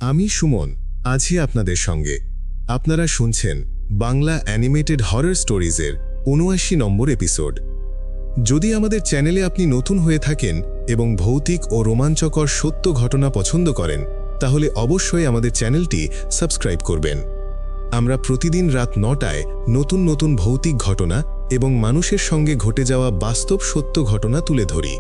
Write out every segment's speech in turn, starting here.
আমি সুমন আছি আপনাদের সঙ্গে। আপনারা শুনছেন বাংলা অ্যানিমেটেড হরর স্টোরিজের ৭৯ নম্বর এপিসোড। যদি আমাদের চ্যানেলে আপনি নতুন হয়ে থাকেন এবং ভৌতিক ও রোমাঞ্চকর সত্য ঘটনা পছন্দ করেন, তাহলে অবশ্যই আমাদের চ্যানেলটি সাবস্ক্রাইব করবেন। আমরা প্রতিদিন রাত ৯টায় নতুন নতুন ভৌতিক ঘটনা এবং মানুষের সঙ্গে ঘটে যাওয়া বাস্তব সত্য ঘটনা তুলে ধরি।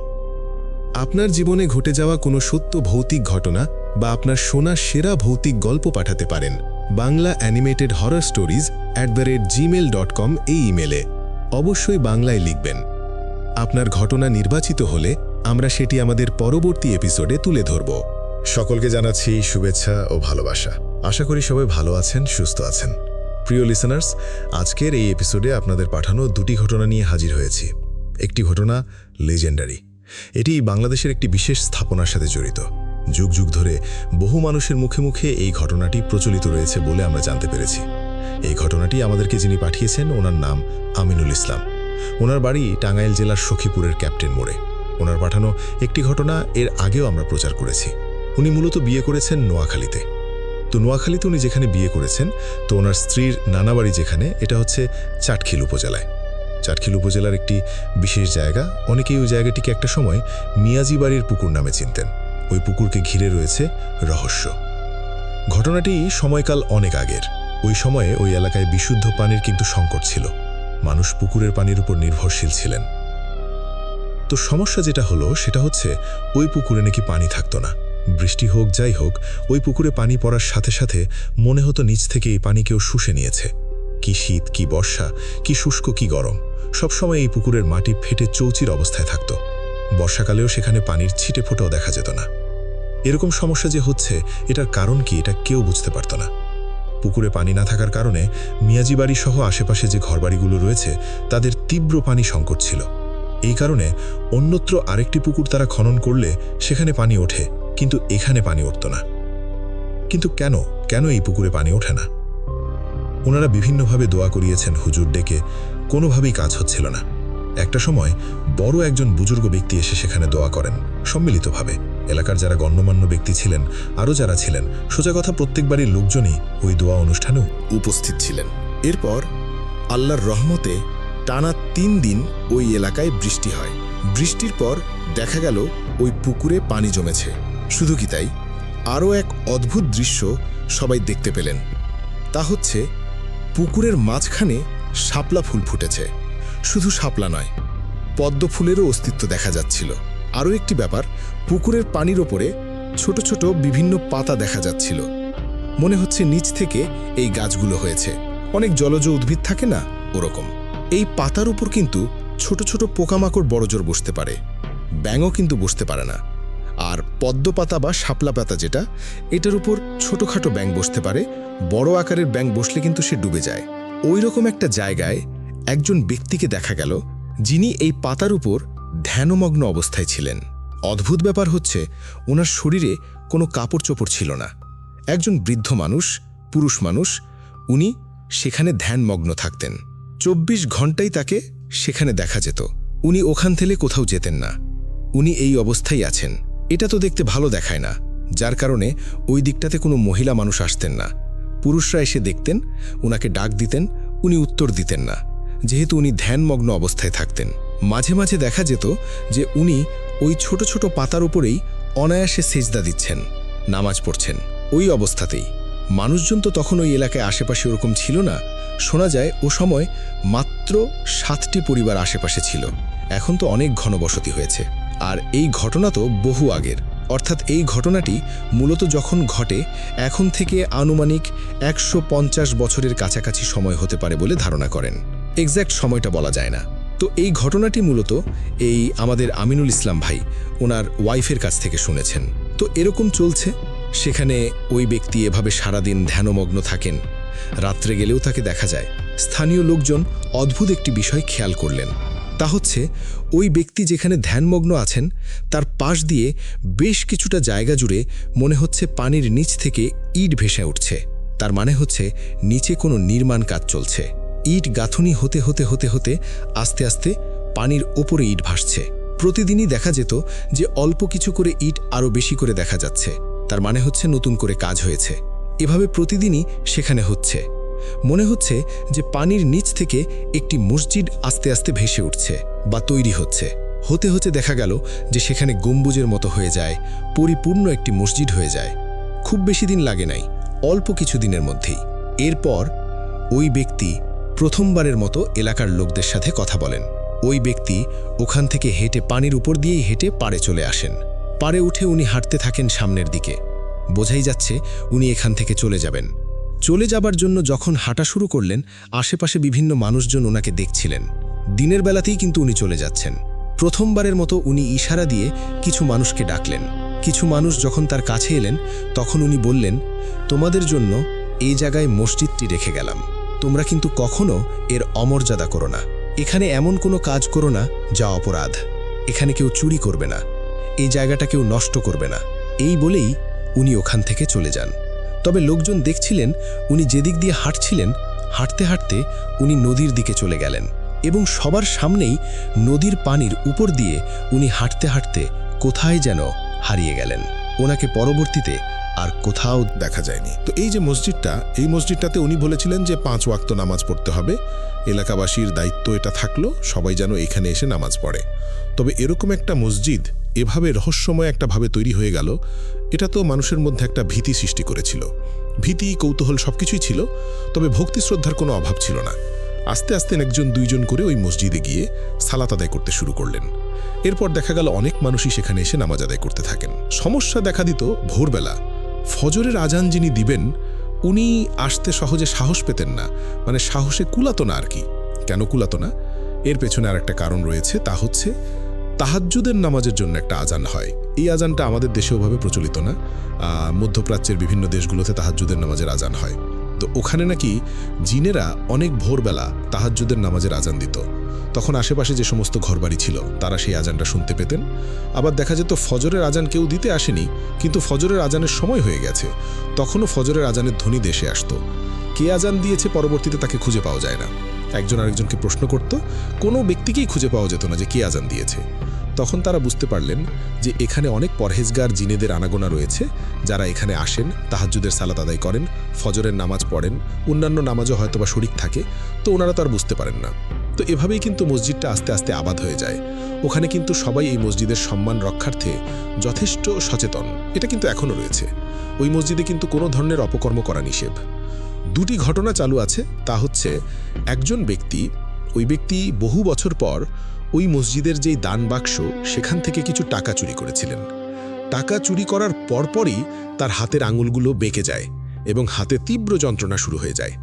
আপনার জীবনে ঘটে যাওয়া কোনো সত্য ভৌতিক ঘটনা বা আপনার শোনা সেরা ভৌতিক গল্প পাঠাতে পারেন Bangla animated horror stories @gmail.com এই ইমেলে। অবশ্যই বাংলায় লিখবেন। আপনার ঘটনা নির্বাচিত হলে আমরা সেটি আমাদের পরবর্তী এপিসোডে তুলে ধরব। সকলকে জানাচ্ছি শুভেচ্ছা ও ভালোবাসা। আশা করি সবাই ভালো আছেন, সুস্থ আছেন। প্রিয় লিসেনার্স, আজকের এই এপিসোডে আপনাদের পাঠানো দুটি ঘটনা নিয়ে হাজির হয়েছি। একটি ঘটনা লেজেন্ডারি। এটি বাংলাদেশের একটি বিশেষ স্থাপনার সাথে জড়িত। যুগ যুগ ধরে বহু মানুষের মুখে মুখে এই ঘটনাটি প্রচলিত রয়েছে বলে আমরা জানতে পেরেছি। এই ঘটনাটি আমাদেরকে যিনি পাঠিয়েছেন, ওনার নাম আমিনুল ইসলাম। ওনার বাড়ি টাঙ্গাইল জেলার সখীপুরের ক্যাপ্টেন মোড়ে। ওনার পাঠানো একটি ঘটনা এর আগেও আমরা প্রচার করেছি। উনি মূলত বিয়ে করেছেন নোয়াখালীতে। তো নোয়াখালীতে উনি যেখানে বিয়ে করেছেন, তো ওনার স্ত্রীর নানাবাড়ি যেখানে, এটা হচ্ছে চাটখিল উপজেলায়। চাটখিল উপজেলার একটি বিশেষ জায়গা। অনেকেই ওই জায়গাটিকে একটা সময় মিয়াজি বাড়ির পুকুর নামে চিনতেন। ওই পুকুরকে ঘিরে রয়েছে রহস্য। ঘটনাটি সময়কাল অনেক আগের। ওই সময়ে ওই এলাকায় বিশুদ্ধ পানির কিন্তু সংকট ছিল। মানুষ পুকুরের পানির উপর নির্ভরশীল ছিলেন। তো সমস্যা যেটা হলো সেটা হচ্ছে ওই পুকুরে নাকি পানি থাকতো না। বৃষ্টি হোক যাই হোক, ওই পুকুরে পানি পড়ার সাথে সাথে মনে হতো নিচ থেকে এই পানি কেউ শুষে নিয়েছে। কি শীত, কি বর্ষা, কি শুষ্ক, কি গরম, সবসময় এই পুকুরের মাটি ফেটে চৌচির অবস্থায় থাকত। বর্ষাকালেও সেখানে পানির ছিটে ফোঁটাও দেখা যেত না। এরকম সমস্যা যে হচ্ছে, এটার কারণ কি, এটা কেউ বুঝতে পারত না। পুকুরে পানি না থাকার কারণে মিয়াজি বাড়ি সহ আশেপাশে যে ঘরবাড়িগুলো রয়েছে, তাদের তীব্র পানি সংকট ছিল। এই কারণে অন্যত্র আরেকটি পুকুর তারা খনন করলে সেখানে পানি ওঠে, কিন্তু এখানে পানি উঠত না। কিন্তু কেন এই পুকুরে পানি ওঠে না? ওনারা বিভিন্নভাবে দোয়া করিয়েছেন, হুজুর ডেকে, কোনোভাবেই কাজ হচ্ছিল না। একটা সময় বড় একজন বুজুর্গ ব্যক্তি এসে সেখানে দোয়া করেন সম্মিলিতভাবে। এলাকার যারা গণ্যমান্য ব্যক্তি ছিলেন, আরও যারা ছিলেন, সোজা কথা প্রত্যেক বাড়ির লোকজনই ওই দোয়া অনুষ্ঠানেও উপস্থিত ছিলেন। এরপর আল্লাহর রহমতে টানা ৩ দিন ওই এলাকায় বৃষ্টি হয়। বৃষ্টির পর দেখা গেল ওই পুকুরে পানি জমেছে। শুধু কি তাই, আরও এক অদ্ভুত দৃশ্য সবাই দেখতে পেলেন। তা হচ্ছে পুকুরের মাঝখানে শাপলা ফুল ফুটেছে। শুধু শাপলা নয়, পদ্ম ফুলেরও অস্তিত্ব দেখা যাচ্ছিল। আরও একটি ব্যাপার, পুকুরের পানির ওপরে ছোট ছোট বিভিন্ন পাতা দেখা যাচ্ছিল। মনে হচ্ছে নিচ থেকে এই গাছগুলো হয়েছে। অনেক জলজ উদ্ভিদ থাকে না, ওরকম। এই পাতার উপর কিন্তু ছোট ছোট পোকামাকড় বড়জোর বসতে পারে, ব্যাঙও কিন্তু বসতে পারে না। আর পদ্ম পাতা বা শাপলা পাতা যেটা, এটার উপর ছোটখাটো ব্যাঙ বসতে পারে। বড় আকারের ব্যাঙ বসলে কিন্তু সে ডুবে যায়। ওই রকম একটা জায়গায় একজন ব্যক্তিকে দেখা গেল, যিনি এই পাতার উপর ধ্যানমগ্ন অবস্থায় ছিলেন। অদ্ভুত ব্যাপার হচ্ছে, ওনার শরীরে কোনো কাপড় চোপড় ছিল না। একজন বৃদ্ধ মানুষ, পুরুষ মানুষ, উনি সেখানে ধ্যানমগ্ন থাকতেন। ২৪ ঘন্টাই তাকে সেখানে দেখা যেত। উনি ওখান থেকে কোথাও যেতেন না। উনি এই অবস্থায় আছেন। এটা তো দেখতে ভালো দেখায় না, যার কারণে ওই দিকটাতে কোনো মহিলা মানুষ আসতেন না। পুরুষরা এসে দেখতেন, উনাকে ডাক দিতেন, উনি উত্তর দিতেন না, যেহেতু উনি ধ্যানমগ্ন অবস্থায় থাকতেন। মাঝে মাঝে দেখা যেত যে উনি ওই ছোট ছোট পাতার উপরেই অনায়াসে সেজদা দিচ্ছেন, নামাজ পড়ছেন। ওই অবস্থাতেই মানুষজন তো তখন ওই এলাকায় আশেপাশে ওরকম ছিল না। শোনা যায় ও সময় মাত্র 7টি পরিবার আশেপাশে ছিল। এখন তো অনেক ঘনবসতি হয়েছে। আর এই ঘটনা তো বহু আগের। অর্থাৎ এই ঘটনাটি মূলত যখন ঘটে, এখন থেকে আনুমানিক 150 বছরের কাছাকাছি সময় হতে পারে বলে ধারণা করেন। এক্স্যাক্ট সময়টা বলা যায় না। তো এই ঘটনাটি মূলত এই আমাদের আমিনুল ইসলাম ভাই ওনার ওয়াইফের কাছ থেকে শুনেছেন। তো এরকম চলছে, সেখানে ওই ব্যক্তি এভাবে সারাদিন ধ্যানমগ্ন থাকেন। রাত্রে গেলেও তাকে দেখা যায়। স্থানীয় লোকজন অদ্ভুত একটি বিষয় খেয়াল করলেন। তা হচ্ছে ওই ব্যক্তি যেখানে ধ্যানমগ্ন আছেন, তার পাশ দিয়ে বেশ কিছুটা জায়গা জুড়ে মনে হচ্ছে পানির নিচ থেকে ইট ভেসে উঠছে। তার মানে হচ্ছে নিচে কোনো নির্মাণ কাজ চলছে। ইট গাঁথুনি হতে হতে হতে হতে আস্তে আস্তে পানির ওপরে ইট ভাসছে। প্রতিদিনই দেখা যেত যে অল্প কিছু করে ইট আরও বেশি করে দেখা যাচ্ছে। তার মানে হচ্ছে নতুন করে কাজ হয়েছে। এভাবে প্রতিদিনই সেখানে হচ্ছে। মনে হচ্ছে যে পানির নিচ থেকে একটি মসজিদ আস্তে আস্তে ভেসে উঠছে বা তৈরি হচ্ছে। হতে হতে দেখা গেল যে সেখানে গম্বুজের মতো হয়ে যায়, পরিপূর্ণ একটি মসজিদ হয়ে যায়। খুব বেশি দিন লাগে নাই, অল্প কিছু দিনের মধ্যেই। এরপর ওই ব্যক্তি প্রথমবারের মতো এলাকার লোকদের সাথে কথা বলেন। ওই ব্যক্তি ওখান থেকে হেঁটে পানির উপর দিয়েই হেঁটে পাড়ে চলে আসেন। পাড়ে উঠে উনি হাঁটতে থাকেন সামনের দিকে। বোঝাই যাচ্ছে উনি এখান থেকে চলে যাবেন। চলে যাবার জন্য যখন হাঁটা শুরু করলেন, আশেপাশে বিভিন্ন মানুষজন ওনাকে দেখছিলেন। দিনের বেলাতেই কিন্তু উনি চলে যাচ্ছেন। প্রথমবারের মতো উনি ইশারা দিয়ে কিছু মানুষকে ডাকলেন। কিছু মানুষ যখন তার কাছে এলেন, তখন উনি বললেন, তোমাদের জন্য এই জায়গায় মসজিদটি রেখে গেলাম। তোমরা কিন্তু কখনো এর অমর্যাদা করো না। এখানে এমন কোনো কাজ করো না যা অপরাধ। এখানে কেউ চুরি করবে না, এই জায়গাটা কেউ নষ্ট করবে না। এই বলেই উনি ওখান থেকে চলে যান। তবে লোকজন দেখছিলেন উনি যেদিক দিয়ে হাঁটছিলেন, হাঁটতে হাঁটতে উনি নদীর দিকে চলে গেলেন এবং সবার সামনেই নদীর পানির উপর দিয়ে উনি হাঁটতে হাঁটতে কোথায় যেন হারিয়ে গেলেন। ওনাকে পরবর্তীতে আর কোথাও দেখা যায়নি। তো এই যে মসজিদটা, এই মসজিদটাতে উনি বলেছিলেন যে 5 ওয়াক্ত নামাজ পড়তে হবে। এলাকাবাসীর দায়িত্ব এটা থাকলো, সবাই যেন এখানে এসে নামাজ পড়ে। তবে এরকম একটা মসজিদ এভাবে রহস্যময় একটা ভাবে তৈরি হয়ে গেল, এটা তো মানুষের মধ্যে একটা ভীতি সৃষ্টি করেছিল। ভীতি, কৌতূহল সবকিছুই ছিল, তবে ভক্তি শ্রদ্ধার কোনো অভাব ছিল না। আস্তে আস্তে একজন দুইজন করে ওই মসজিদে গিয়ে সালাত আদায় করতে শুরু করলেন। এরপর দেখা গেল অনেক মানুষই সেখানে এসে নামাজ আদায় করতে থাকেন। সমস্যা দেখা দিত ভোরবেলা। ফজরের আজান যিনি দিবেন, উনি আসতে সহজে সাহস পেতেন না, মানে সাহসে কুলাতো না আর কি। কেন কুলাতো না? এর পেছনে আর একটা কারণ রয়েছে, তা হচ্ছে তাহাজ্জুদের নামাজের জন্য একটা আজান হয়। এই আজানটা আমাদের দেশে ওভাবে প্রচলিত না। মধ্যপ্রাচ্যের বিভিন্ন দেশগুলোতে তাহাজ্জুদের নামাজের আজান হয়। তো ওখানে নাকি জিনেরা অনেক ভোরবেলা তাহাজ্জুদের নামাজের আজান দিত। তখন আশেপাশে যে সমস্ত ঘরবাড়ি ছিল তারা সেই আজানটা শুনতে পেতেন। আবার দেখা যেত ফজরের আজান কেউ দিতে আসেনি, কিন্তু ফজরের আজানের সময় হয়ে গেছে, তখনও ফজরের আজানের ধ্বনি দেশে আসতো। কে আজান দিয়েছে পরবর্তীতে তাকে খুঁজে পাওয়া যায় না। একজন আরেকজনকে প্রশ্ন করত, কোনো ব্যক্তিকেই খুঁজে পাওয়া যেত না যে কে আজান দিয়েছে। তখন তারা বুঝতে পারলেন যে এখানে অনেক পরহেজগার জিনেদের আনাগোনা রয়েছে, যারা এখানে আসেন, তাহাজ্জুদের সালাত আদায় করেন, ফজরের নামাজ পড়েন, অন্যান্য নামাজও হয়তোবা শরিক থাকে, তো ওনারা তো আর বুঝতে পারেন না। তো এভাবেই কিন্তু মসজিদটা আস্তে আস্তে আবাদ হয়ে যায়। ওখানে কিন্তু সবাই এই মসজিদের সম্মান রক্ষার্থে যথেষ্ট সচেতন। এটা কিন্তু এখনও রয়েছে। ওই মসজিদে কিন্তু কোনো ধরনের অপকর্ম করা নিষেধ। দুটি ঘটনা চালু আছে, তা হচ্ছে একজন ব্যক্তি, ওই ব্যক্তি বহু বছর পর ওই মসজিদের যেই দান বাক্স, সেখান থেকে কিছু টাকা চুরি করেছিলেন। টাকা চুরি করার পরপরই তার হাতের আঙুলগুলো বেঁকে যায় এবং হাতে তীব্র যন্ত্রণা শুরু হয়ে যায়।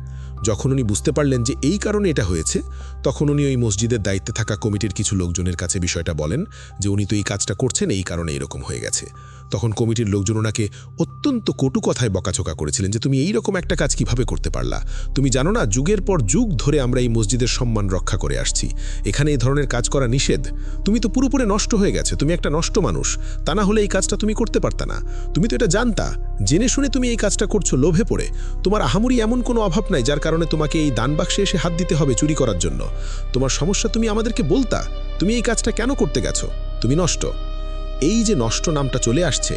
যখন উনি বুঝতে পারলেন যে এই কারণে এটা হয়েছে, তখন উনি ওই মসজিদের দায়িত্বে থাকা কমিটির কিছু লোকজনের কাছে বিষয়টা বলেন যে উনি তো এই কাজটা করছেন, এই কারণে এরকম হয়ে গেছে। তখন কমিটির লোকজন ওনাকে অত্যন্ত কটু কথায় বকাঝকা করেছিলেন যে তুমি এইরকম একটা কাজ কিভাবে করতে পারলা? তুমি জানো না, যুগের পর যুগ ধরে আমরা এই মসজিদের সম্মান রক্ষা করে আসছি, এখানে এই ধরনের কাজ করা নিষেধ। তুমি তো পুরোপুরি নষ্ট হয়ে গেছে, তুমি একটা নষ্ট মানুষ, তা না হলে এই কাজটা তুমি করতে পারতা না। তুমি তো এটা জানতা, জেনে শুনে তুমি এই কাজটা করছো লোভে পড়ে। তোমার আহামরি এমন কোনো অভাব নাই যার কারণে তোমাকে এই দান বাক্সে এসে হাত দিতে হবে চুরি করার জন্য। তোমার সমস্যা তুমি আমাদেরকে বলতা, তুমি এই কাজটা কেন করতে গেছো? তুমি নষ্ট। এই যে নষ্ট নামটা চলে আসছে,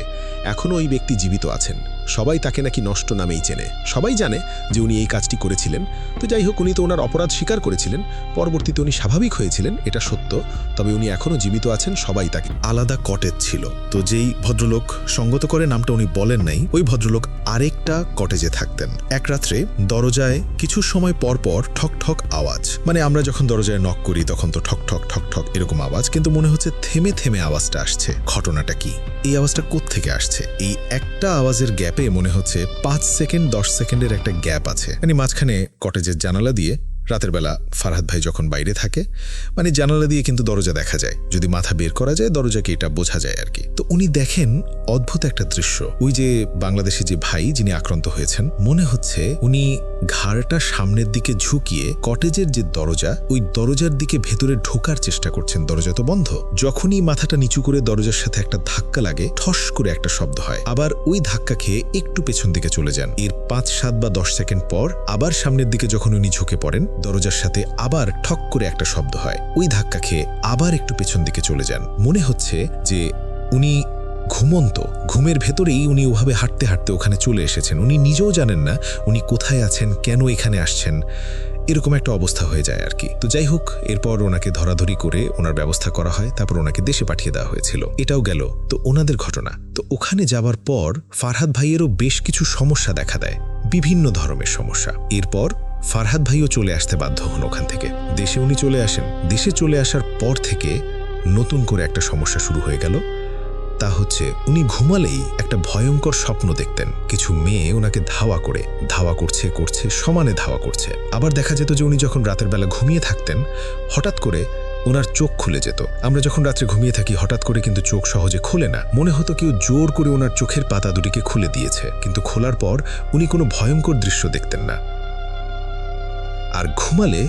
এখনও ওই ব্যক্তি জীবিত আছেন। সবাই তাকে নাকি নষ্ট নামেই চেনে। সবাই জানে যে উনি এই কাজটি করেছিলেন। তো যাই হোক, উনি তো ওনার অপরাধ স্বীকার করেছিলেন, পরবর্তীতে উনি স্বাভাবিক হয়েছিলেন, এটা সত্য। তবে উনি এখনও জীবিত আছেন, সবাই তাকে। আলাদা কটেজ ছিল। তো যেই ভদ্রলোক, সঙ্গত করে নামটা উনি বলেন নাই, ওই ভদ্রলোক আরেকটা কটেজে থাকতেন। এক রাত্রে দরজায় কিছু সময় পর পর ঠক ঠক আওয়াজ, মানে আমরা যখন দরজায় নক করি তখন তো ঠক ঠক ঠক ঠক এরকম আওয়াজ, কিন্তু মনে হচ্ছে থেমে থেমে আওয়াজটা আসছে। ঘটনাটা কি? এই আওয়াজটা কোত্থেকে আসছে? এই একটা আওয়াজের গ্যাপে মনে হচ্ছে 5 সেকেন্ড 10 সেকেন্ডের একটা গ্যাপ আছে। মানে মাঝখানে কটেজের জানালা দিয়ে রাতের বেলা ফারহাদ ভাই যখন বাইরে থাকে, মানে জানালা দিয়ে কিন্তু দরজা দেখা যায়, যদি মাথা বের করা যায় দরজাকে এটা বোঝা যায় আর কি। তো উনি দেখেন অদ্ভুত একটা দৃশ্য। ওই যে বাংলাদেশি যে ভাই যিনি আক্রান্ত হয়েছেন, মনে হচ্ছে উনি ঘাড়টা সামনের দিকে ঝুঁকিয়ে কটেজের যে দরজা, ওই দরজার দিকে ভেতরে ঢোকার চেষ্টা করছেন। দরজা তো বন্ধ। যখনই মাথাটা নিচু করে দরজার সাথে একটা ধাক্কা লাগে, ঠস করে একটা শব্দ হয়। আবার ওই ধাক্কা খেয়ে একটু পেছন দিকে চলে যান। এর 5, 7 বা 10 সেকেন্ড পর আবার সামনের দিকে যখন উনি ঝুঁকে পড়েন, দরজার সাথে আবার ঠক করে একটা শব্দ হয়। ওই ধাক্কা খেয়ে আবার একটু পেছন দিকে চলে যান। মনে হচ্ছে যে উনি ঘুমন্ত, ঘুমের ভেতরেই উনি ওভাবে হাঁটতে হাঁটতে ওখানে চলে এসেছেন। উনি নিজেও জানেন না উনি কোথায় আছেন, কেন এখানে আসছেন। এরকম একটা অবস্থা হয়ে যায় আর কি। তো যাই হোক, এরপর ওনাকে ধরাধরি করে ওনার ব্যবস্থা করা হয়, তারপর ওনাকে দেশে পাঠিয়ে দেওয়া হয়েছিল। এটাও গেল তো ওনাদের ঘটনা। তো ওখানে যাবার পর ফারহাদ ভাইয়েরও বেশ কিছু সমস্যা দেখা দেয়, বিভিন্ন ধরনের সমস্যা। এরপর ফারহাদ ভাইও চলে আসতে বাধ্য হন ওখান থেকে। দেশে উনি চলে আসেন। দেশে চলে আসার পর থেকে নতুন করে একটা সমস্যা শুরু হয়ে গেল। তা হচ্ছে উনি ঘুমালেই একটা ভয়ঙ্কর স্বপ্ন দেখতেন। কিছু মেয়ে ওনাকে ধাওয়া করছে সমানে ধাওয়া করছে। আবার দেখা যেত যে উনি যখন রাতের বেলা ঘুমিয়ে থাকতেন, হঠাৎ করে ওনার চোখ খুলে যেত। আমরা যখন রাত্রে ঘুমিয়ে থাকি হঠাৎ করে কিন্তু চোখ সহজে খোলে না। মনে হতো কেউ জোর করে ওনার চোখের পাতা দুটিকে খুলে দিয়েছে, কিন্তু খোলার পর উনি কোনো ভয়ঙ্কর দৃশ্য দেখতেন না। আর ঘুমালে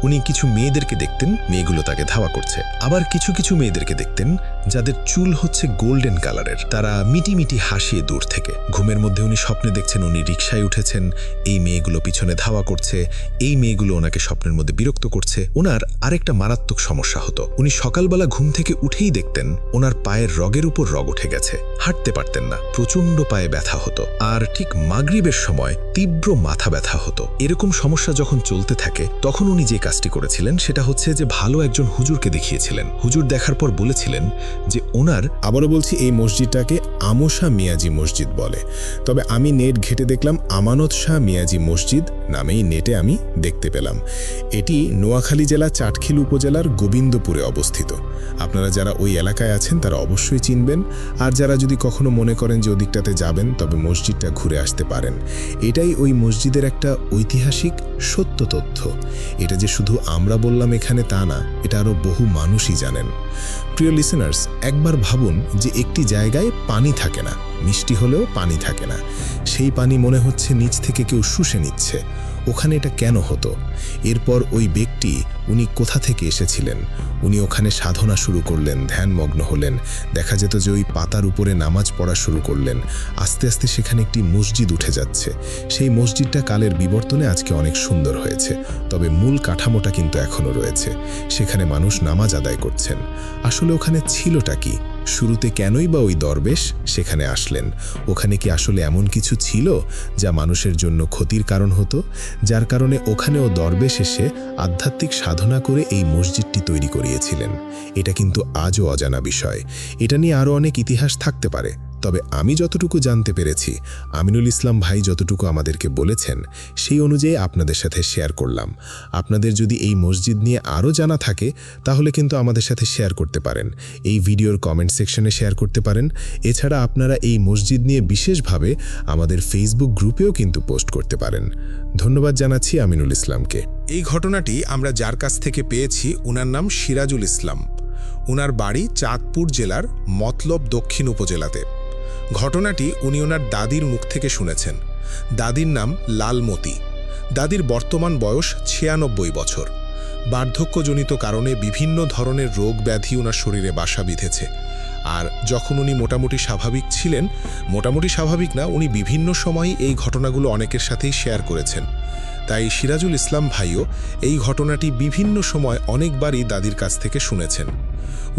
উনি কিছু মেয়েদেরকে দেখতেন, মেয়েগুলো তাকে ধাওয়া করছে। আবার কিছু কিছু মেয়েদেরকে দেখতেন যাদের চুল হচ্ছে গোল্ডেন কালারের, তারা মিটি মিটি হাসিয়ে দূর থেকে। ঘুমের মধ্যে উনি স্বপ্নে দেখছেন উনি রিকশায় উঠেছেন, এই মেয়েগুলো পিছনে ধাওয়া করছে, এই মেয়েগুলো ওনাকে স্বপ্নের মধ্যে বিরক্ত করছে। ওনার আরেকটা মারাত্মক সমস্যা হতো, উনি সকালবেলা ঘুম থেকে উঠেই দেখতেন ওনার পায়ের রগের উপর রগ উঠে গেছে, হাঁটতে পারতেন না, প্রচণ্ড পায়ে ব্যথা হতো। আর ঠিক মাগরিবের সময় তীব্র মাথা ব্যথা হতো। এরকম সমস্যা যখন চলতে থাকে তখন উনি যে কাজটি করেছিলেন সেটা হচ্ছে যে ভালো একজন হুজুরকে দেখিয়েছিলেন। হুজুর দেখার পর বলেছিলেন যে ওনার, আবারও বলছি, এই মসজিদটাকে আমোশা মিয়াজি মসজিদ বলে, তবে আমি নেট ঘেটে দেখলাম আমানত শাহ মিয়াজি মসজিদ নামেই নেটে আমি দেখতে পেলাম। এটি নোয়াখালী জেলা চাটখিল উপজেলার গোবিন্দপুরে অবস্থিত। আপনারা যারা ওই এলাকায় আছেন তারা অবশ্যই চিনবেন, আর যারা যদি কখনো মনে করেন যে ওদিকটাতে যাবেন তবে মসজিদটা ঘুরে আসতে পারেন। এটাই ওই মসজিদের একটা ঐতিহাসিক সত্য তথ্য। এটা যে শুধু আমরা বললাম এখানে তা না, এটা আরও বহু মানুষই জানেন। প্রিয় লিসেনার্স, একবার ভাবুন যে একটি জায়গায় পানি থাকে না, মিষ্টি হলেও পানি থাকে না, সেই পানি মনে হচ্ছে নিচ থেকে কেউ শুষে নিচ্ছে। ওখানে এটা কেন হতো? এরপর ওই ব্যক্তি উনি কোথা থেকে এসেছিলেন, উনি ওখানে সাধনা শুরু করলেন, ধ্যানমগ্ন হলেন, দেখা যেত যে ওই পাতার উপরে নামাজ পড়া শুরু করলেন। আস্তে আস্তে সেখানে একটি মসজিদ উঠে যাচ্ছে। সেই মসজিদটা কালের বিবর্তনে আজকে অনেক সুন্দর হয়েছে, তবে মূল কাঠামোটা কিন্তু এখনও রয়েছে। সেখানে মানুষ নামাজ আদায় করছেন। আসলে ওখানে ছিলটা কি? শুরুতে কেনই বা ওই দরবেশ সেখানে আসলেন? ওখানে কি আসলে এমন কিছু ছিল যা মানুষের জন্য ক্ষতির কারণ হতো, যার কারণে ওখানেও দরবেশ এসে আধ্যাত্মিক সাধনা করে এই মসজিদটি তৈরি করিয়েছিলেন? এটা কিন্তু আজও অজানা বিষয়। এটা নিয়ে আরও অনেক ইতিহাস থাকতে পারে, তবে আমি যতটুকু জানতে পেরেছি, আমিনুল ইসলাম ভাই যতটুকু আমাদেরকে বলেছেন সেই অনুযায়ী আপনাদের সাথে শেয়ার করলাম। আপনাদের যদি এই মসজিদ নিয়ে আরও জানা থাকে তাহলে কিন্তু আমাদের সাথে শেয়ার করতে পারেন, এই ভিডিওর কমেন্ট সেকশনে শেয়ার করতে পারেন। এছাড়া আপনারা এই মসজিদ নিয়ে বিশেষভাবে আমাদের ফেসবুক গ্রুপেও কিন্তু পোস্ট করতে পারেন। ধন্যবাদ জানাচ্ছি আমিনুল ইসলামকে। এই ঘটনাটি আমরা যার কাছ থেকে পেয়েছি ওনার নাম সিরাজুল ইসলাম। ওনার বাড়ি চাঁদপুর জেলার মতলব দক্ষিণ উপজেলাতে। ঘটনাটি উনি ওনার দাদির মুখ থেকে শুনেছেন। দাদির নাম লালমতি। দাদির বর্তমান বয়স 96 বছর। বার্ধক্যজনিত কারণে বিভিন্ন ধরনের রোগ ব্যাধি ওনার শরীরে বাসা বিঁধেছে। আর যখন উনি মোটামুটি স্বাভাবিক ছিলেন, মোটামুটি স্বাভাবিক না, উনি বিভিন্ন সময়ই এই ঘটনাগুলো অনেকের সাথেই শেয়ার করেছেন। তাই সিরাজুল ইসলাম ভাইও এই ঘটনাটি বিভিন্ন সময় অনেকবারই দাদির কাছ থেকে শুনেছেন।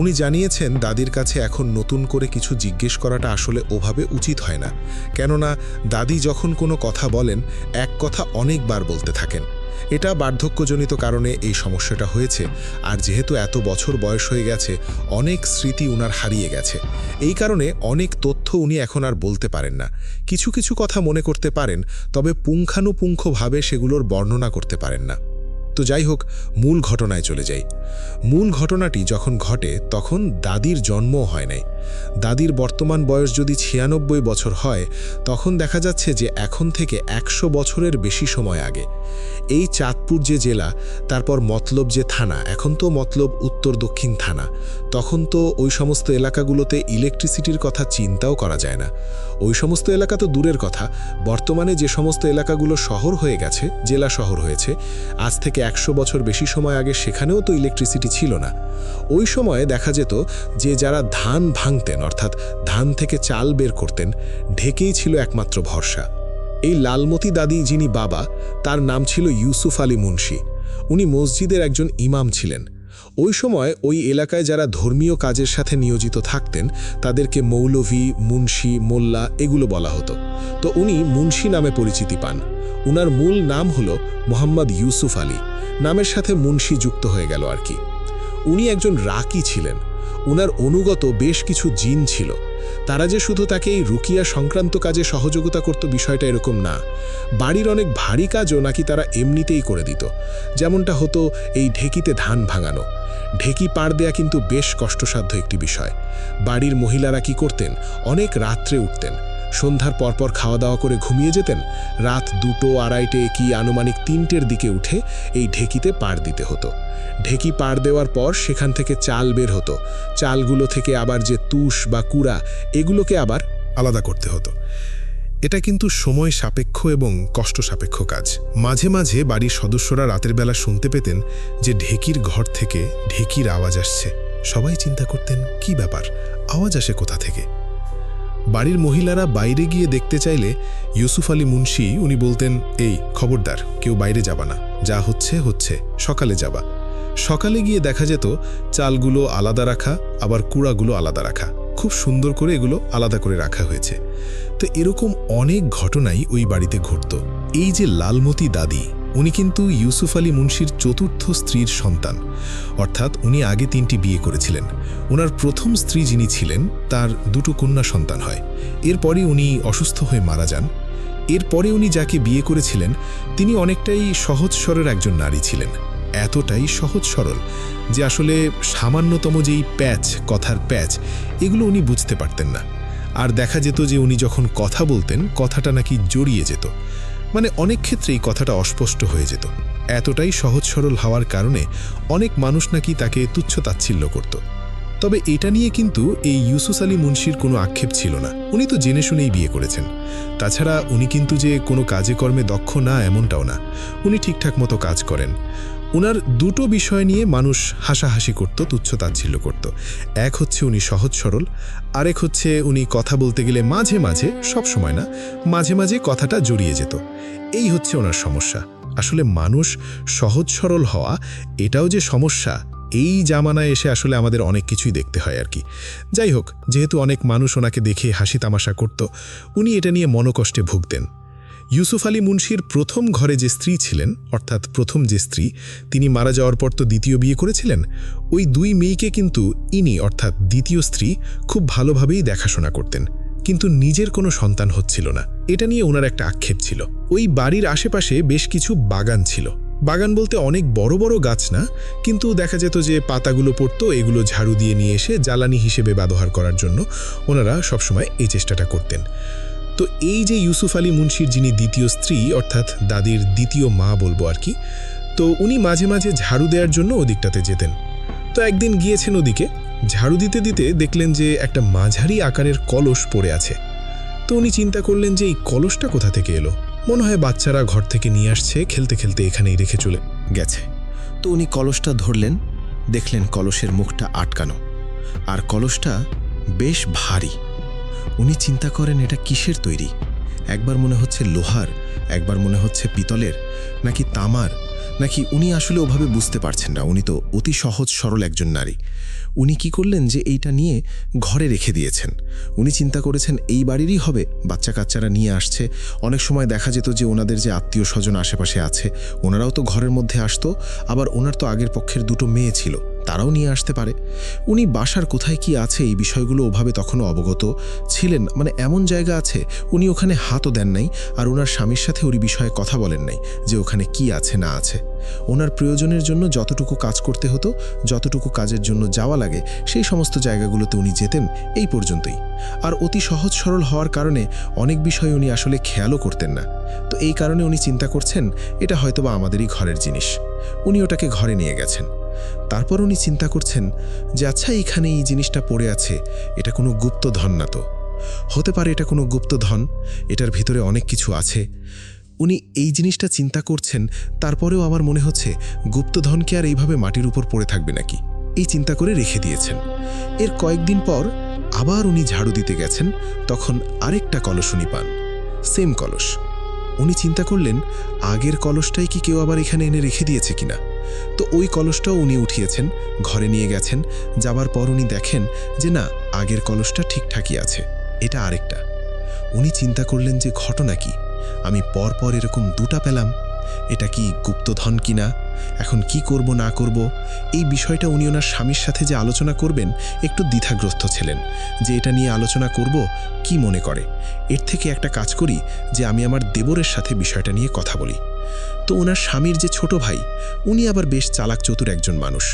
উনি জানিয়েছেন দাদির কাছে এখন নতুন করে কিছু জিজ্ঞেস করাটা আসলে ওভাবে উচিত হয় না, কেননা দাদি যখন কোনো কথা বলেন এক কথা অনেকবার বলতে থাকেন। এটা বার্ধক্যজনিত কারণে এই সমস্যাটা হয়েছে। আর যেহেতু এত বছর বয়স হয়ে গেছে, অনেক স্মৃতি উনার হারিয়ে গেছে। এই কারণে অনেক তথ্য উনি এখন আর বলতে পারেন না। কিছু কিছু কথা মনে করতে পারেন, তবে পুঙ্খানুপুঙ্খভাবে সেগুলোর বর্ণনা করতে পারেন না। তো যাই হোক, মূল ঘটনায় চলে যাই। মূল ঘটনাটি যখন ঘটে তখন দাদির জন্মও হয় নাই। দাদির বর্তমান বয়স যদি 96 বছর হয়, তখন দেখা যাচ্ছে যে এখন থেকে 100 বছরের বেশি সময় আগে এই চাঁদপুর যে জেলা, তারপর মতলব যে থানা, এখন তো মতলব উত্তর দক্ষিণ থানা, তখন তো ওই সমস্ত এলাকাগুলোতে ইলেকট্রিসিটির কথা চিন্তাও করা যায় না। ওই সমস্ত এলাকা তো দূরের কথা, বর্তমানে যে সমস্ত এলাকাগুলো শহর হয়ে গেছে, জেলা শহর হয়েছে, আজ থেকে 100 বছর বেশি সময় আগে সেখানেও তো ইলেকট্রিসিটি ছিল না। ওই সময়ে দেখা যেত যে যারা ধান ভাঙতেন, অর্থাৎ ধান থেকে চাল বের করতেন, ঢেকেই ছিল একমাত্র ভরসা। এই লালমতি দাদি যিনি বাবা, তার নাম ছিল ইউসুফ আলী মুন্সি। উনি মসজিদের একজন ইমাম ছিলেন। ওই সময় ওই এলাকায় যারা ধর্মীয় কাজের সাথে নিয়োজিত থাকতেন তাদেরকে মৌলভী, মুন্সি, মোল্লা এগুলো বলা হতো। তো উনি মুন্সি নামে পরিচিতি পান। উনার মূল নাম হলো মোহাম্মদ ইউসুফ আলী, নামের সাথে মুন্সি যুক্ত হয়ে গেল আর কি। উনি একজন রাকি ছিলেন। উনার অনুগত বেশ কিছু জিন ছিল। তারা যে শুধু তাকে এই রুকিয়া সংক্রান্ত কাজে সহযোগিতা করত বিষয়টা এরকম না, বাড়ির অনেক ভারী কাজও নাকি তারা এমনিতেই করে দিত। যেমনটা হতো এই ঢেকিতে ধান ভাঙানো। ঢেকি পাড় দেয়া কিন্তু বেশ কষ্টসাধ্য একটি বিষয়। বাড়ির মহিলারা কি করতেন, অনেক রাত্রে উঠতেন, সন্ধ্যার পরপর খাওয়া দাওয়া করে ঘুমিয়ে যেতেন। রাত 2টো, 2:30 কি আনুমানিক 3টের দিকে উঠে এই ঢেকিতে পাড় দিতে হতো। ঢেকি পাড় দেওয়ার পর সেখান থেকে চাল বের হতো। চালগুলো থেকে আবার যে তুষ বা কুড়া, এগুলোকে আবার আলাদা করতে হতো। এটা কিন্তু সময় সাপেক্ষ এবং কষ্ট সাপেক্ষ কাজ। মাঝে মাঝে বাড়ির সদস্যরা রাতের বেলা শুনতে পেতেন যে ঢেকির ঘর থেকে ঢেকির আওয়াজ আসছে। সবাই চিন্তা করতেন, কি ব্যাপার, আওয়াজ আসে কোথা থেকে? বাড়ির মহিলারা বাইরে গিয়ে দেখতে চাইলে ইউসুফ আলী মুন্সি উনি বলতেন, এই খবরদার, কেউ বাইরে যাবা না, যা হচ্ছে হচ্ছে, সকালে যাবা। সকালে গিয়ে দেখা যেত চালগুলো আলাদা রাখা, আবার কুড়াগুলো আলাদা রাখা, খুব সুন্দর করে এগুলো আলাদা করে রাখা হয়েছে। তো এরকম অনেক ঘটনাই ওই বাড়িতে ঘটত। এই যে লালমতি দাদি, উনি কিন্তু ইউসুফ আলী মুন্সির 4র্থ স্ত্রীর সন্তান, অর্থাৎ উনি আগে 3টি বিয়ে করেছিলেন। ওনার প্রথম স্ত্রী যিনি ছিলেন তার 2টো কন্যা সন্তান হয়। এরপরে উনি অসুস্থ হয়ে মারা যান। এরপরে উনি যাকে বিয়ে করেছিলেন তিনি অনেকটাই সহজ সরল একজন নারী ছিলেন। এতটাই সহজ সরল যে আসলে সামান্যতম যেই প্যাচ, কথার প্যাচ, এগুলো উনি বুঝতে পারতেন না। আর দেখা যেত যে উনি যখন কথা বলতেন কথাটা নাকি জড়িয়ে যেত, মানে অনেক ক্ষেত্রেই কথাটা অস্পষ্ট হয়ে যেত। এতটাই সহজ সরল হওয়ার কারণে অনেক মানুষ নাকি তাকে তুচ্ছ-তাচ্ছিল্য করত। তবে এটা নিয়ে কিন্তু এই ইউসুফ আলী মুন্সির কোনো আক্ষেপ ছিল না। উনি তো জেনে শুনেই বিয়ে করেছেন। তাছাড়া উনি কিন্তু যে কোনো কাজে কর্মে দক্ষ না এমনটাও না, উনি ঠিকঠাক মতো কাজ করেন। উনার 2টো বিষয় নিয়ে মানুষ হাসাহাসি করত, তুচ্ছ-তাচ্ছিল্য করত। এক হচ্ছে উনি সহজ সরল, আরেক হচ্ছে উনি কথা বলতে গেলে মাঝে মাঝে, সব সময় না, মাঝে মাঝে কথাটা জড়িয়ে যেত। এই হচ্ছে ওনার সমস্যা। আসলে মানুষ সহজ সরল হওয়া এটাও যে সমস্যা, এই জামানায় এসে আসলে আমাদের অনেক কিছুই দেখতে হয় আর কি। যাই হোক, যেহেতু অনেক মানুষ ওনাকে দেখে হাসি তামাশা করত, উনি এটা নিয়ে মনোকষ্টে ভুগতেন। ইউসুফ আলী মুন্সির প্রথম ঘরে যে স্ত্রী ছিলেন, অর্থাৎ প্রথম যে স্ত্রী, তিনি মারা যাওয়ার পর তো দ্বিতীয় বিয়ে করেছিলেন। ওই 2 মেয়েকে কিন্তু ইনি, অর্থাৎ দ্বিতীয় স্ত্রী, খুব ভালোভাবেই দেখাশোনা করতেন, কিন্তু নিজের কোনো সন্তান হচ্ছিল না। এটা নিয়ে ওনার একটা আক্ষেপ ছিল। ওই বাড়ির আশেপাশে বেশ কিছু বাগান ছিল। বাগান বলতে অনেক বড় বড় গাছ না, কিন্তু দেখা যেত যে পাতাগুলো পড়তো, এগুলো ঝাড়ু দিয়ে নিয়ে এসে জ্বালানি হিসেবে ব্যবহার করার জন্য ওনারা সবসময় এই চেষ্টাটা করতেন। তো এই যে ইউসুফ আলী মুন্সির যিনি দ্বিতীয় স্ত্রী, অর্থাৎ দাদির দ্বিতীয় মা বলবো আর কি, তো উনি মাঝে মাঝে ঝাড়ু দেওয়ার জন্য ওদিকটাতে যেতেন। তো একদিন গিয়েছেন ওদিকে, ঝাড়ু দিতে দিতে দেখলেন যে একটা মাঝারি আকারের কলস পড়ে আছে। তো উনি চিন্তা করলেন যে এই কলসটা কোথা থেকে এলো, মনে হয় বাচ্চারা ঘর থেকে নিয়ে আসছে, খেলতে খেলতে এখানেই রেখে চলে গেছে। তো উনি কলসটা ধরলেন, দেখলেন কলসের মুখটা আটকানো, আর কলসটা বেশ ভারী। উনি চিন্তা করেন এটা কিসের তৈরি। একবার মনে হচ্ছে লোহার, একবার মনে হচ্ছে পিতলের, নাকি তামার, নাকি উনি আসলে ওভাবে বুঝতে পারছেন না। উনি তো অতি সহজ সরল একজন নারী। উনি কি করলেন যে এইটা নিয়ে ঘরে রেখে দিয়েছেন। উনি চিন্তা করেছেন এই বাড়িরই হবে, বাচ্চা কাচ্চারা নিয়ে আসছে। অনেক সময় দেখা যেত যে ওনাদের যে আত্মীয় স্বজন আশেপাশে আছে ওনারাও তো ঘরের মধ্যে আসতো, আবার ওনার তো আগের পক্ষের 2টো মেয়ে ছিল, তারাও নিয়ে আসতে পারে। উনি বাসার কোথায় কি আছে এই বিষয়গুলো ওভাবে তখনও অবগত ছিলেন, মানে এমন জায়গা আছে উনি ওখানে হাতও দেন নাই, আর ওনার স্বামীর সাথে ওই বিষয়ে কথা বলেন নাই যে ওখানে কি আছে না আছে। ওনার প্রয়োজনের জন্য যতটুকু কাজ করতে হতো, যতটুকু কাজের জন্য যাওয়া লাগে, সেই সমস্ত জায়গাগুলোতে উনি যেতেন, এই পর্যন্তই। আর অতি সহজ সরল হওয়ার কারণে অনেক বিষয় উনি আসলে খেয়ালও করতেন না। তো এই কারণে উনি চিন্তা করছেন এটা হয়তোবা আমাদেরই ঘরের জিনিস। উনি ওটাকে ঘরে নিয়ে গেছেন। তারপর উনি চিন্তা করছেন যে আচ্ছা, এখানে এই জিনিসটা পড়ে আছে, এটা কোনো গুপ্তধন না তো, হতে পারে এটা কোনো গুপ্তধন, এটার ভিতরে অনেক কিছু আছে। উনি এই জিনিসটা চিন্তা করছেন, তারপরেও আমার মনে হচ্ছে গুপ্তধনকে আর এইভাবে মাটির উপর পড়ে থাকবে নাকি, এই চিন্তা করে রেখে দিয়েছেন। এর কয়েকদিন পর আবার উনি ঝাড়ু দিতে গেছেন, তখন আরেকটা কলস উনি পান, সেম কলস। উনি চিন্তা করলেন আগের কলসটাই কি কেউ আবার এখানে এনে রেখে দিয়েছে কিনা। তো ওই কলসটাও উনি উঠিয়েছেন, ঘরে নিয়ে গেছেন। যাবার পর উনি দেখেন যে না, আগের কলসটা ঠিকঠাকই আছে, এটা আরেকটা। উনি চিন্তা করলেন যে ঘটনা কি, আমি পরপর এরকম দুটা পেলাম, এটা কি গুপ্তধন কিনা, এখন কি করব না করব। এই বিষয়টা উনি ওনার স্বামীর সাথে যে আলোচনা করবেন একটু দ্বিধাগ্রস্ত ছিলেন, যে এটা নিয়ে আলোচনা করব কি মনে করে। এর থেকে একটা কাজ করি যে আমি আমার দেবরের সাথে বিষয়টা নিয়ে কথা বলি। তো ওনার স্বামীর যে ছোট ভাই, উনি আবার বেশ চালাক চতুর একজন মানুষ।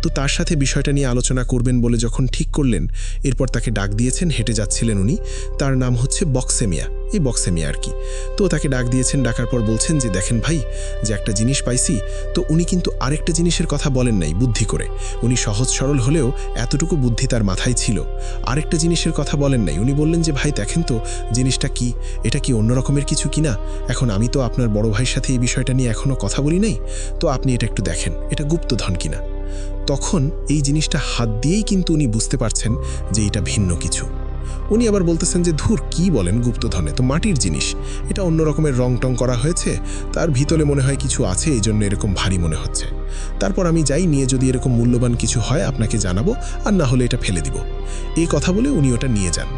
তো তার সাথে বিষয়টা নিয়ে আলোচনা করবেন বলে যখন ঠিক করলেন, এরপর তাকে ডাক দিয়েছেন। হেঁটে যাচ্ছিলেন উনি, তার নাম হচ্ছে বক্সেমিয়া, এই বক্সেমিয়া আর কি। তো তাকে ডাক দিয়েছেন, ডাকার পর বলছেন যে দেখেন ভাই, যে একটা জিনিস পাইছি। তো উনি কিন্তু আরেকটা জিনিসের কথা বলেন নাই বুদ্ধি করে, উনি সহজ সরল হলেও এতটুকু বুদ্ধি তার মাথায় ছিল। আরেকটা জিনিসের কথা বলেন নাই, উনি বললেন যে ভাই দেখেন তো জিনিসটা কি, এটা কি অন্য রকমের কিছু কিনা। এখন আমি তো আপনার বড় ভাইয়ের সাথে এই বিষয়টা নিয়ে এখনও কথা বলি নাই, তো আপনি এটা একটু দেখেন, এটা গুপ্তধন কিনা। তখন এই জিনিসটা হাত দিয়েই কিন্তু উনি বুঝতে পারছেন যে এটা ভিন্ন কিছু। উনি আবার বলতেছেন যে ধুর, কি বলেন, গুপ্তধনে তো মাটির জিনিস, এটা অন্য রকমের রং টং করা হয়েছে, তার ভিতরে মনে হয় কিছু আছে, এই জন্য এরকম ভারী মনে হচ্ছে। তারপর আমি যাই, নিয়ে যদি এরকম মূল্যবান কিছু হয় আপনাকে জানাবো, আর না হলে এটা ফেলে দিব। এই কথা বলে উনি ওটা নিয়ে যান।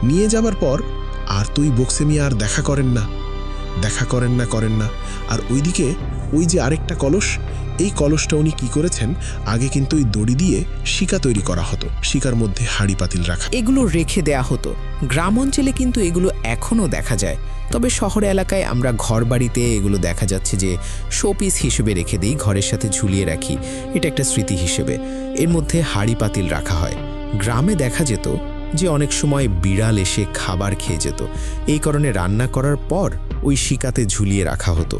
নিয়ে যাবার পর আর তুই বক্সেমিয়া আর দেখা করেন না। আর ওইদিকে ওই যে আরেকটা কলস, এই কলসটা উনি কি করেছেন, আগে কিন্তু ওই দড়ি দিয়ে শিকা তৈরি করা হতো, শিকার মধ্যে হাঁড়ি পাতিল রাখা, এগুলো রেখে দেয়া হতো। গ্রাম অঞ্চলে কিন্তু এগুলো এখনও দেখা যায়, তবে শহর এলাকায় আমরা ঘরবাড়িতে এগুলো দেখা যাচ্ছে যে শোপিস হিসেবে রেখে দিই, ঘরের সাথে ঝুলিয়ে রাখি, এটা একটা স্মৃতি হিসেবে। এর মধ্যে হাঁড়ি পাতিল রাখা হয়। গ্রামে দেখা যেত যে অনেক সময় বিড়াল এসে খাবার খেয়ে যেত, এই কারণে রান্না করার পর ওই শিকাতে ঝুলিয়ে রাখা হতো।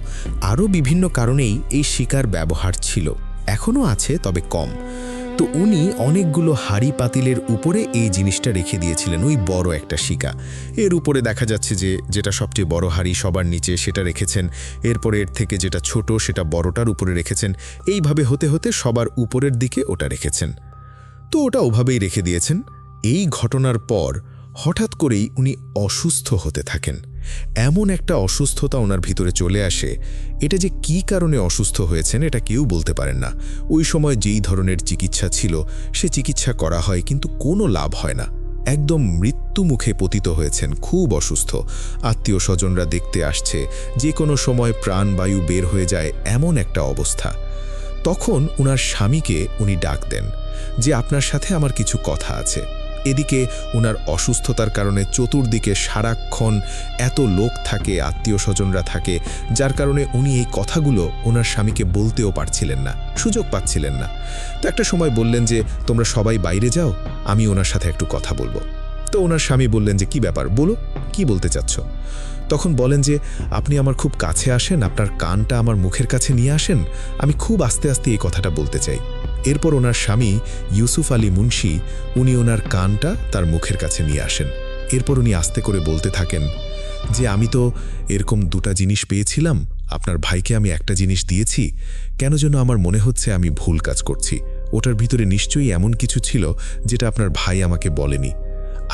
আরও বিভিন্ন কারণেই এই শিকার ব্যবহার ছিল, এখনও আছে তবে কম। তো উনি অনেকগুলো হাঁড়ি পাতিলের উপরে এই জিনিসটা রেখে দিয়েছিলেন, ওই বড় একটা শিকা। এর উপরে দেখা যাচ্ছে যে যেটা সবচেয়ে বড় হাঁড়ি সবার নিচে সেটা রেখেছেন, এরপরে এর থেকে যেটা ছোট সেটা বড়টার উপরে রেখেছেন, এইভাবে হতে হতে সবার উপরের দিকে ওটা রেখেছেন। তো ওটা ওভাবেই রেখে দিয়েছেন। এই ঘটনার পর হঠাৎ করেই উনি অসুস্থ হতে থাকেন। এমন একটা অসুস্থতা ওনার ভিতরে চলে আসে, এটা যে কী কারণে অসুস্থ হয়েছেন এটা কেউ বলতে পারেন না। ওই সময় যেই ধরনের চিকিৎসা ছিল সে চিকিৎসা করা হয়, কিন্তু কোনো লাভ হয় না। একদম মৃত্যু মুখে পতিত হয়েছেন, খুব অসুস্থ। আত্মীয় স্বজনরা দেখতে আসছে, যে কোনো সময় প্রাণবায়ু বের হয়ে যায় এমন একটা অবস্থা। তখন ওনার স্বামীকে উনি ডাক দেন যে আপনার সাথে আমার কিছু কথা আছে। এদিকে ওনার অসুস্থতার কারণে চতুর্দিকে সারাক্ষণ এত লোক থাকে, আত্মীয় স্বজনরা থাকে, যার কারণে উনি এই কথাগুলো ওনার স্বামীকে বলতেও পারছিলেন না, সুযোগ পাচ্ছিলেন না। তো একটা সময় বললেন যে তোমরা সবাই বাইরে যাও, আমি ওনার সাথে একটু কথা বলবো। তো ওনার স্বামী বললেন যে কি ব্যাপার, বলো, কি বলতে চাচ্ছ। তখন বলেন যে আপনি আমার খুব কাছে আসেন, আপনার কানটা আমার মুখের কাছে নিয়ে আসেন, আমি খুব আস্তে আস্তে এই কথাটা বলতে চাই। এরপর ওনার স্বামী ইউসুফ আলী মুন্সি উনি ওনার কানটা তার মুখের কাছে নিয়ে আসেন। এরপর উনি আস্তে করে বলতে থাকেন যে আমি তো এরকম দুটা জিনিস পেয়েছিলাম, আপনার ভাইকে আমি একটা জিনিস দিয়েছি, কেন যেন আমার মনে হচ্ছে আমি ভুল কাজ করছি। ওটার ভিতরে নিশ্চয়ই এমন কিছু ছিল যেটা আপনার ভাই আমাকে বলেনি।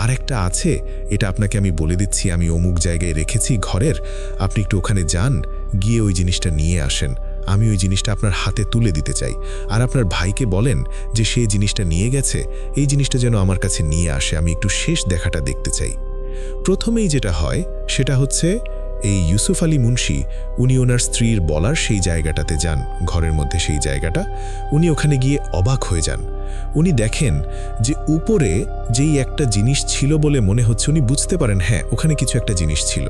আর একটা আছে, এটা আপনাকে আমি বলে দিচ্ছি, আমি অমুক জায়গায় রেখেছি ঘরের, আপনি একটু ওখানে যান, গিয়ে ওই জিনিসটা নিয়ে আসেন, আমি ওই জিনিসটা আপনার হাতে তুলে দিতে চাই। আর আপনার ভাইকে বলেন যে সে জিনিসটা নিয়ে গেছে, এই জিনিসটা যেন আমার কাছে নিয়ে আসে, আমি একটু শেষ দেখাটা দেখতে চাই। প্রথমেই যেটা হয় সেটা হচ্ছে এই ইউসুফ আলী মুন্সি উনি ওনার স্ত্রীর বলার সেই জায়গাটাতে যান, ঘরের মধ্যে সেই জায়গাটা। উনি ওখানে গিয়ে অবাক হয়ে যান। উনি দেখেন যে উপরে যেই একটা জিনিস ছিল বলে মনে হচ্ছে, উনি বুঝতে পারেন হ্যাঁ ওখানে কিছু একটা জিনিস ছিল,